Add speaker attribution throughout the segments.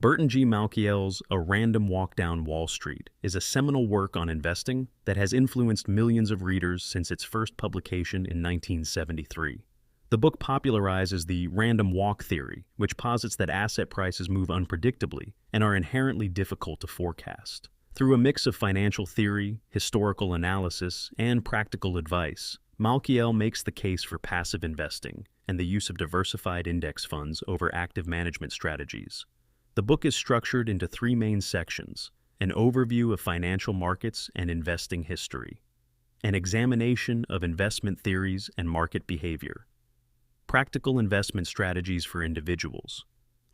Speaker 1: Burton G. Malkiel's A Random Walk Down Wall Street is a seminal work on investing that has influenced millions of readers since its first publication in 1973. The book popularizes the random walk theory, which posits that asset prices move unpredictably and are inherently difficult to forecast. Through a mix of financial theory, historical analysis, and practical advice, Malkiel makes the case for passive investing and the use of diversified index funds over active management strategies. The book is structured into three main sections: an overview of financial markets and investing history, an examination of investment theories and market behavior, practical investment strategies for individuals.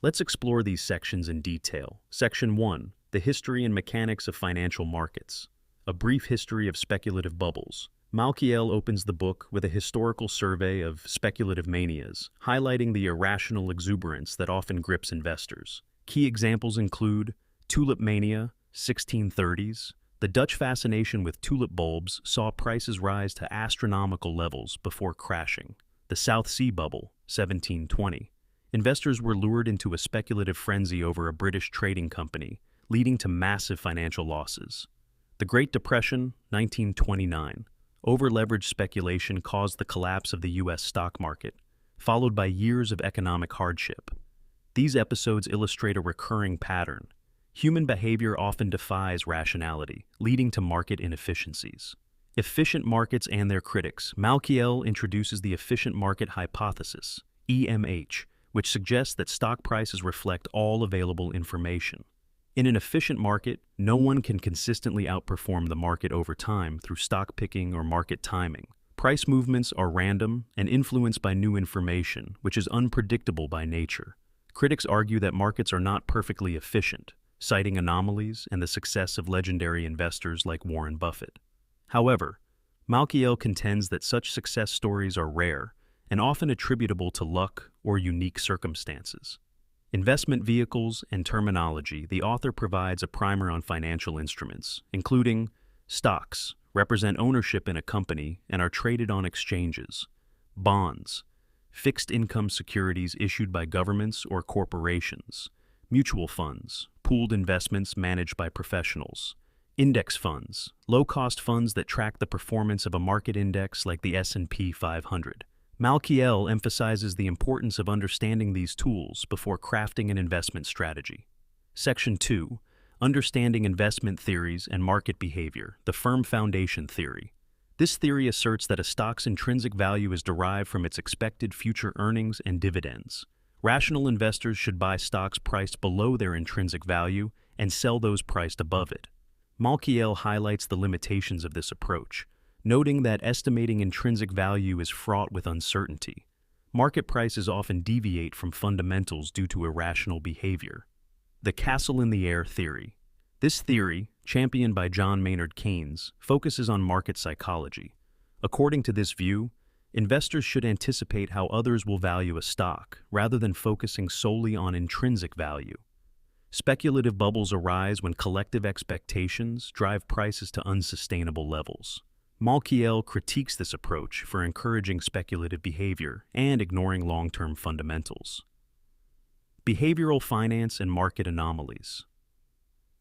Speaker 1: Let's explore these sections in detail. Section 1. The history and mechanics of financial markets. A brief history of speculative bubbles. Malkiel opens the book with a historical survey of speculative manias, highlighting the irrational exuberance that often grips investors. Key examples include tulip mania, 1630s. The Dutch fascination with tulip bulbs saw prices rise to astronomical levels before crashing. The South Sea Bubble, 1720. Investors were lured into a speculative frenzy over a British trading company, leading to massive financial losses. The Great Depression, 1929. Over-leveraged speculation caused the collapse of the U.S. stock market, followed by years of economic hardship. These episodes illustrate a recurring pattern. Human behavior often defies rationality, leading to market inefficiencies. Efficient markets and their critics. Malkiel introduces the efficient market hypothesis, EMH, which suggests that stock prices reflect all available information. In an efficient market, no one can consistently outperform the market over time through stock picking or market timing. Price movements are random and influenced by new information, which is unpredictable by nature. Critics argue that markets are not perfectly efficient, citing anomalies and the success of legendary investors like Warren Buffett. However, Malkiel contends that such success stories are rare and often attributable to luck or unique circumstances. Investment vehicles and terminology. The author provides a primer on financial instruments, including stocks, represent ownership in a company and are traded on exchanges; bonds, fixed income securities issued by governments or corporations; mutual funds, pooled investments managed by professionals; index funds, low-cost funds that track the performance of a market index like the S&P 500. Malkiel emphasizes the importance of understanding these tools before crafting an investment strategy. Section 2. Understanding investment theories and market behavior, the firm foundation theory. This theory asserts that a stock's intrinsic value is derived from its expected future earnings and dividends. Rational investors should buy stocks priced below their intrinsic value and sell those priced above it. Malkiel highlights the limitations of this approach, noting that estimating intrinsic value is fraught with uncertainty. Market prices often deviate from fundamentals due to irrational behavior. The castle in the air theory. This theory, championed by John Maynard Keynes, focuses on market psychology. According to this view, investors should anticipate how others will value a stock, rather than focusing solely on intrinsic value. Speculative bubbles arise when collective expectations drive prices to unsustainable levels. Malkiel critiques this approach for encouraging speculative behavior and ignoring long-term fundamentals. Behavioral finance and market anomalies.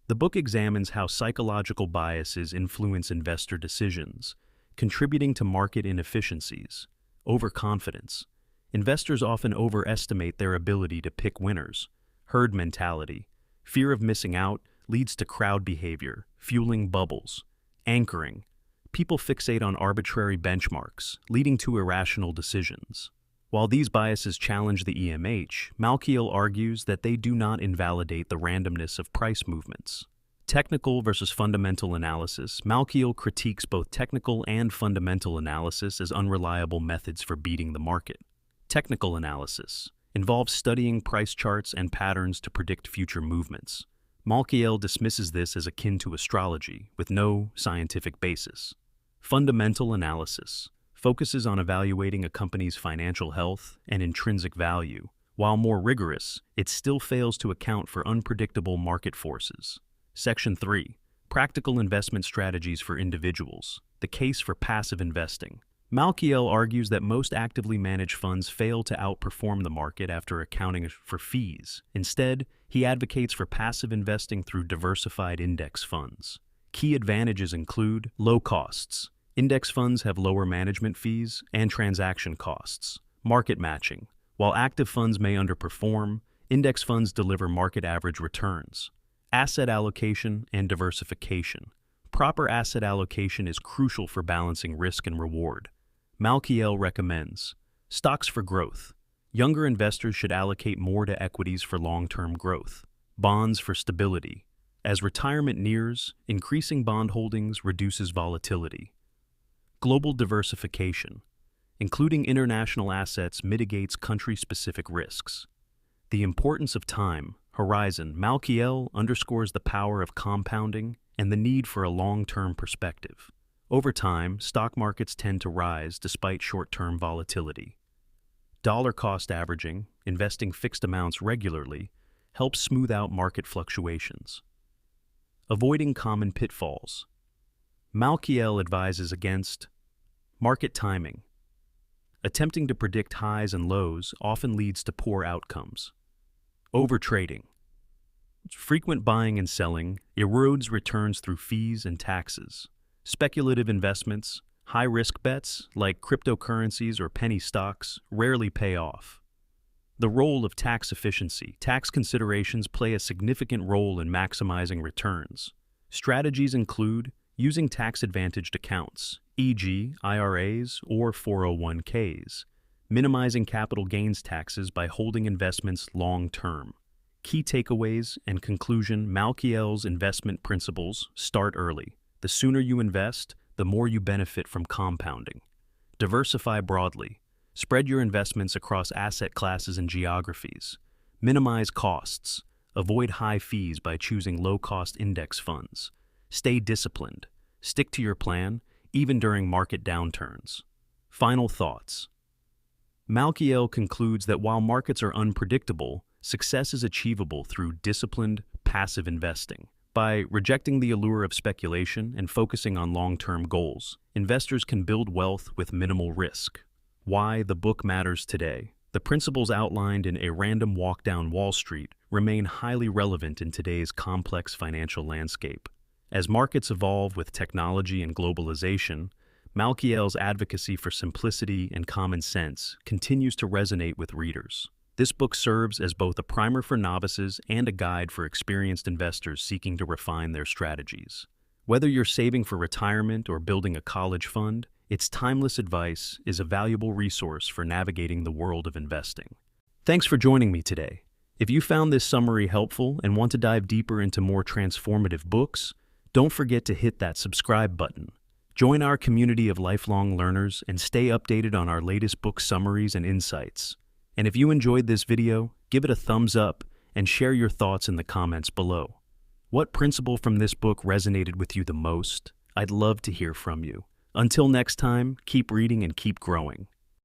Speaker 1: The book examines how psychological biases influence investor decisions, contributing to market inefficiencies. Overconfidence. Investors often overestimate their ability to pick winners. Herd mentality. Fear of missing out leads to crowd behavior, fueling bubbles. Anchoring. People fixate on arbitrary benchmarks, leading to irrational decisions. While these biases challenge the EMH, Malkiel argues that they do not invalidate the randomness of price movements. Technical versus fundamental analysis. Malkiel critiques both technical and fundamental analysis as unreliable methods for beating the market. Technical analysis involves studying price charts and patterns to predict future movements. Malkiel dismisses this as akin to astrology, with no scientific basis. Fundamental analysis focuses on evaluating a company's financial health and intrinsic value. While more rigorous, it still fails to account for unpredictable market forces. Section 3. Practical investment strategies for individuals. The case for passive investing. Malkiel argues that most actively managed funds fail to outperform the market after accounting for fees. Instead, He advocates for passive investing through diversified index funds. Key advantages include low costs. Index funds have lower management fees and transaction costs. Market matching. While active funds may underperform, index funds deliver market average returns. Asset allocation and diversification. Proper asset allocation is crucial for balancing risk and reward. Malkiel recommends stocks for growth. Younger investors should allocate more to equities for long-term growth. Bonds for stability. As retirement nears, increasing bond holdings reduces volatility. Global diversification. Including international assets mitigates country-specific risks. The importance of time. Horizon. Malkiel underscores the power of compounding and the need for a long-term perspective. Over time, stock markets tend to rise despite short-term volatility. Dollar cost averaging, investing fixed amounts regularly, helps smooth out market fluctuations. Avoiding common pitfalls. Malkiel advises against market timing. Attempting to predict highs and lows often leads to poor outcomes. Overtrading. Frequent buying and selling erodes returns through fees and taxes. Speculative investments, high-risk bets like cryptocurrencies or penny stocks rarely pay off. The role of tax efficiency. Tax considerations play a significant role in maximizing returns. Strategies include using tax-advantaged accounts, e.g., IRAs or 401ks, minimizing capital gains taxes by holding investments long-term. Key takeaways and conclusion. Malkiel's investment principles start early. The sooner you invest, the more you benefit from compounding. Diversify broadly. Spread your investments across asset classes and geographies. Minimize costs. Avoid high fees by choosing low-cost index funds. Stay disciplined. Stick to your plan, even during market downturns. Final thoughts. Malkiel concludes that while markets are unpredictable, success is achievable through disciplined, passive investing. By rejecting the allure of speculation and focusing on long-term goals, investors can build wealth with minimal risk. Why the book matters today. The principles outlined in A Random Walk Down Wall Street remain highly relevant in today's complex financial landscape. As markets evolve with technology and globalization, Malkiel's advocacy for simplicity and common sense continues to resonate with readers. This book serves as both a primer for novices and a guide for experienced investors seeking to refine their strategies. Whether you're saving for retirement or building a college fund, its timeless advice is a valuable resource for navigating the world of investing. Thanks for joining me today. If you found this summary helpful and want to dive deeper into more transformative books, don't forget to hit that subscribe button. Join our community of lifelong learners and stay updated on our latest book summaries and insights. And if you enjoyed this video, give it a thumbs up and share your thoughts in the comments below. What principle from this book resonated with you the most? I'd love to hear from you. Until next time, keep reading and keep growing.